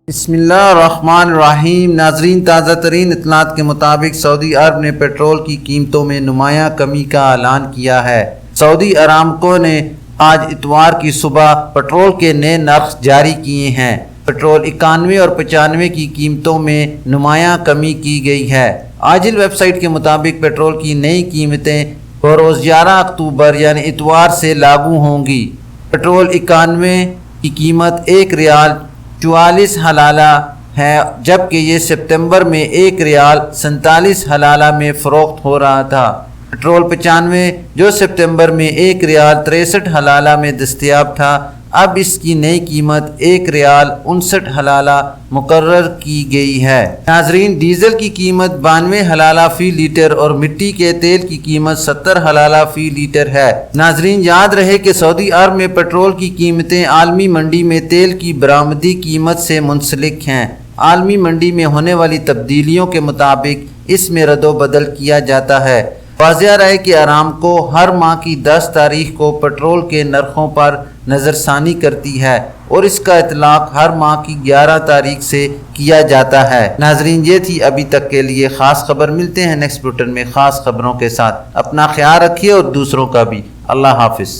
بسم اللہ الرحمن الرحیم۔ ناظرین، تازہ ترین اطلاعات کے مطابق سعودی عرب نے پیٹرول کی قیمتوں میں نمایاں کمی کا اعلان کیا ہے۔ سعودی ارامکو نے آج اتوار کی صبح پیٹرول کے نئے نرخ جاری کیے ہیں۔ پیٹرول 91 اور 95 کی قیمتوں میں نمایاں کمی کی گئی ہے۔ عاجل ویب سائٹ کے مطابق پیٹرول کی نئی قیمتیں بروز 11 اکتوبر یعنی اتوار سے لاگو ہوں گی۔ پیٹرول 91 کی قیمت 1 ریال 44 حلالہ ہے، جبکہ یہ ستمبر میں 1 ریال 47 حلالہ میں فروخت ہو رہا تھا۔ پیٹرول 95 جو ستمبر میں 1 ریال 63 حلالہ میں دستیاب تھا، اب اس کی نئی قیمت 1 ریال 59 حلالہ مقرر کی گئی ہے۔ ناظرین، ڈیزل کی قیمت 92 حلالہ فی لیٹر اور مٹی کے تیل کی قیمت 70 حلالہ فی لیٹر ہے۔ ناظرین، یاد رہے کہ سعودی عرب میں پیٹرول کی قیمتیں عالمی منڈی میں تیل کی برآمدی قیمت سے منسلک ہیں۔ عالمی منڈی میں ہونے والی تبدیلیوں کے مطابق اس میں رد و بدل کیا جاتا ہے۔ واضح رہے کہ ارامکو ہر ماہ کی 10 تاریخ کو پیٹرول کے نرخوں پر نظر ثانی کرتی ہے اور اس کا اطلاق ہر ماہ کی 11 تاریخ سے کیا جاتا ہے۔ ناظرین، یہ تھی ابھی تک کے لیے خاص خبر۔ ملتے ہیں نیکسٹ بلٹن میں خاص خبروں کے ساتھ۔ اپنا خیال رکھیے اور دوسروں کا بھی۔ اللہ حافظ۔